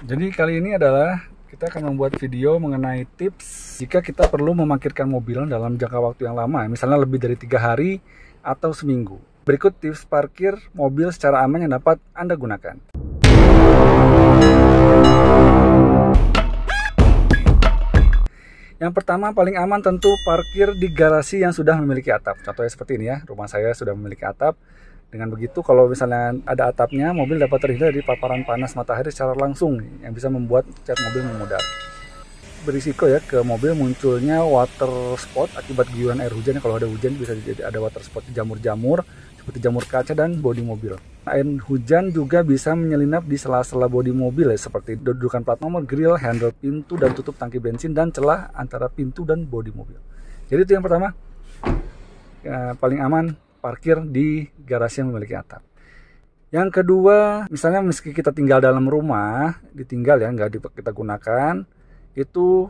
Jadi kali ini adalah kita akan membuat video mengenai tips jika kita perlu memarkirkan mobil dalam jangka waktu yang lama, misalnya lebih dari 3 hari atau seminggu. Berikut tips parkir mobil secara aman yang dapat Anda gunakan. Yang pertama, paling aman tentu parkir di garasi yang sudah memiliki atap. Contohnya seperti ini ya, rumah saya sudah memiliki atap. Dengan begitu, kalau misalnya ada atapnya, mobil dapat terhindar dari paparan panas matahari secara langsung yang bisa membuat cat mobil memudar. Berisiko ya ke mobil munculnya water spot akibat guyuran air hujan. Kalau ada hujan bisa jadi ada water spot di jamur-jamur seperti jamur kaca dan bodi mobil. Air hujan juga bisa menyelinap di sela-sela bodi mobil ya, seperti dudukan plat nomor, grill, handle pintu dan tutup tangki bensin dan celah antara pintu dan bodi mobil. Jadi itu yang pertama, paling aman parkir di garasi yang memiliki atap. Yang kedua, misalnya meski kita tinggal dalam rumah, ditinggal ya, nggak kita gunakan, itu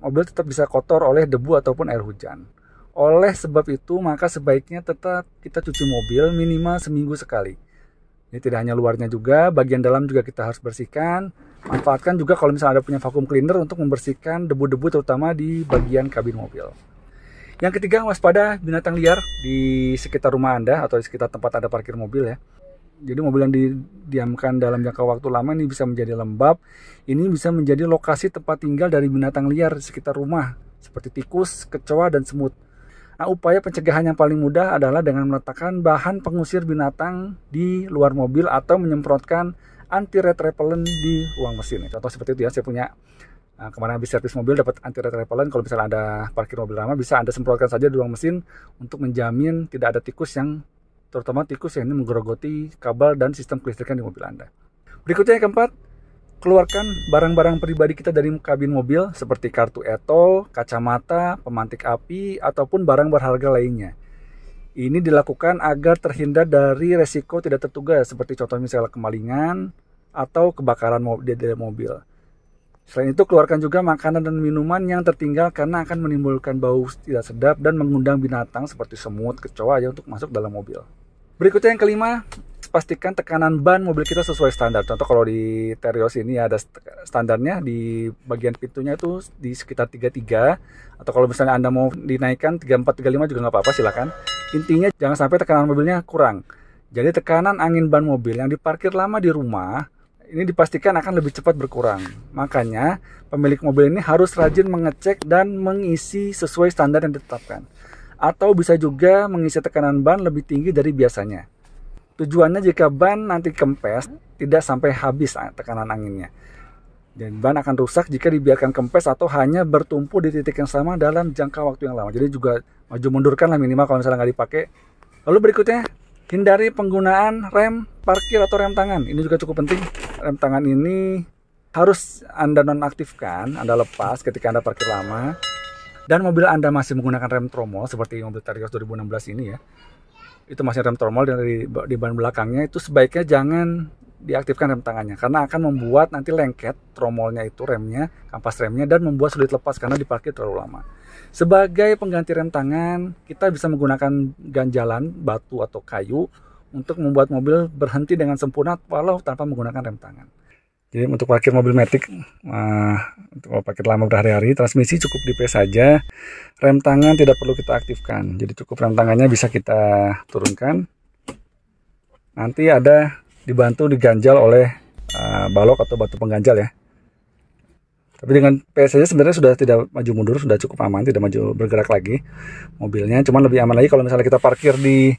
mobil tetap bisa kotor oleh debu ataupun air hujan. Oleh sebab itu, maka sebaiknya tetap kita cuci mobil minimal seminggu sekali. Ini tidak hanya luarnya juga, bagian dalam juga kita harus bersihkan. Manfaatkan juga kalau misalnya ada punya vacuum cleaner untuk membersihkan debu-debu terutama di bagian kabin mobil. Yang ketiga, waspada binatang liar di sekitar rumah Anda atau di sekitar tempat Anda parkir mobil ya. Jadi mobil yang didiamkan dalam jangka waktu lama ini bisa menjadi lembab. Ini bisa menjadi lokasi tempat tinggal dari binatang liar di sekitar rumah seperti tikus, kecoa, dan semut. Nah, upaya pencegahan yang paling mudah adalah dengan meletakkan bahan pengusir binatang di luar mobil atau menyemprotkan anti-rat repellent di ruang mesin. Contoh seperti itu ya, saya punya kemarin habis servis mobil dapat anti-rat repellent. Kalau misalnya ada parkir mobil lama, bisa Anda semprotkan saja di ruang mesin untuk menjamin tidak ada tikus terutama tikus yang ini menggerogoti kabel dan sistem kelistrikan di mobil Anda. Berikutnya yang keempat, keluarkan barang-barang pribadi kita dari kabin mobil seperti kartu e-tol, kacamata, pemantik api, ataupun barang berharga lainnya. Ini dilakukan agar terhindar dari resiko tidak terduga seperti contoh misalnya kemalingan atau kebakaran di mobil. Selain itu, keluarkan juga makanan dan minuman yang tertinggal karena akan menimbulkan bau tidak sedap dan mengundang binatang seperti semut, kecoa ya untuk masuk dalam mobil. Berikutnya yang kelima, pastikan tekanan ban mobil kita sesuai standar. Contoh kalau di Terios ini ada standarnya di bagian pintunya itu di sekitar 33, atau kalau misalnya Anda mau dinaikkan 34, 35 juga nggak apa-apa, silakan. Intinya jangan sampai tekanan mobilnya kurang. Jadi tekanan angin ban mobil yang diparkir lama di rumah ini dipastikan akan lebih cepat berkurang. Makanya pemilik mobil ini harus rajin mengecek dan mengisi sesuai standar yang ditetapkan. Atau bisa juga mengisi tekanan ban lebih tinggi dari biasanya. Tujuannya jika ban nanti kempes, tidak sampai habis tekanan anginnya. Dan ban akan rusak jika dibiarkan kempes atau hanya bertumpu di titik yang sama dalam jangka waktu yang lama. Jadi juga maju mundurkan lah minimal kalau misalnya nggak dipakai. Lalu berikutnya, hindari penggunaan rem parkir atau rem tangan. Ini juga cukup penting. Rem tangan ini harus Anda nonaktifkan, Anda lepas ketika Anda parkir lama. Dan mobil Anda masih menggunakan rem tromol seperti mobil Terios 2016 ini ya. Itu masih rem tromol dan di ban belakangnya itu sebaiknya jangan diaktifkan rem tangannya karena akan membuat nanti lengket tromolnya itu remnya, kampas remnya, dan membuat sulit lepas karena diparkir terlalu lama. Sebagai pengganti rem tangan, kita bisa menggunakan ganjalan, batu atau kayu untuk membuat mobil berhenti dengan sempurna walau tanpa menggunakan rem tangan. Jadi untuk parkir mobil matic, untuk parkir lama berhari-hari, transmisi cukup di P saja. Rem tangan tidak perlu kita aktifkan. Jadi cukup rem tangannya bisa kita turunkan. Nanti ada dibantu diganjal oleh balok atau batu pengganjal ya. Tapi dengan P saja sebenarnya sudah tidak maju mundur, sudah cukup aman, tidak maju bergerak lagi mobilnya. Cuman lebih aman lagi kalau misalnya kita parkir di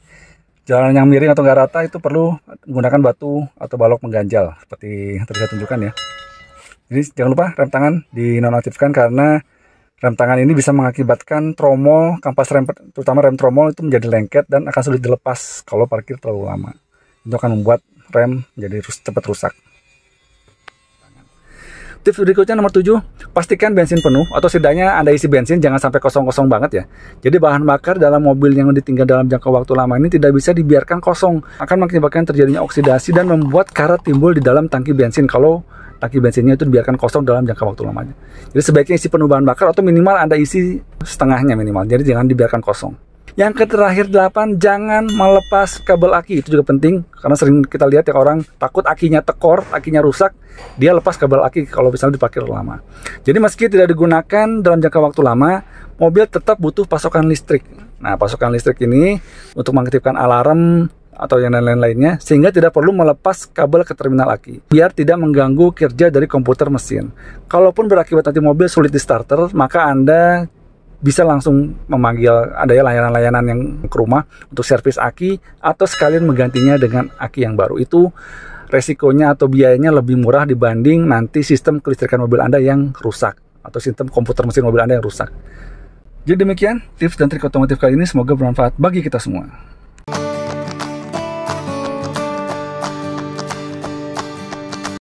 jalan yang miring atau nggak rata, itu perlu menggunakan batu atau balok mengganjal seperti yang tadi saya tunjukkan ya. Jadi jangan lupa rem tangan dinonaktifkan karena rem tangan ini bisa mengakibatkan tromol, kampas rem, terutama rem tromol itu menjadi lengket dan akan sulit dilepas kalau parkir terlalu lama. Itu akan membuat rem menjadi cepat rusak. Tips berikutnya nomor 7, pastikan bensin penuh atau setidaknya Anda isi bensin jangan sampai kosong-kosong banget ya. Jadi bahan bakar dalam mobil yang ditinggal dalam jangka waktu lama ini tidak bisa dibiarkan kosong. Akan mengakibatkan terjadinya oksidasi dan membuat karat timbul di dalam tangki bensin kalau tangki bensinnya itu dibiarkan kosong dalam jangka waktu lamanya. Jadi sebaiknya isi penuh bahan bakar atau minimal Anda isi setengahnya minimal. Jadi jangan dibiarkan kosong. Yang terakhir 8, jangan melepas kabel aki. Itu juga penting karena sering kita lihat ya orang takut akinya tekor, akinya rusak, dia lepas kabel aki kalau misalnya dipakai lama. Jadi meski tidak digunakan dalam jangka waktu lama, mobil tetap butuh pasokan listrik. Nah, pasokan listrik ini untuk mengaktifkan alarm atau yang lain-lainnya, sehingga tidak perlu melepas kabel ke terminal aki, biar tidak mengganggu kerja dari komputer mesin. Kalaupun berakibat nanti mobil sulit di starter, maka Anda bisa langsung memanggil ada ya layanan-layanan yang ke rumah untuk servis aki atau sekalian menggantinya dengan aki yang baru. Itu resikonya atau biayanya lebih murah dibanding nanti sistem kelistrikan mobil Anda yang rusak atau sistem komputer mesin mobil Anda yang rusak. Jadi demikian tips dan trik otomotif kali ini, semoga bermanfaat bagi kita semua.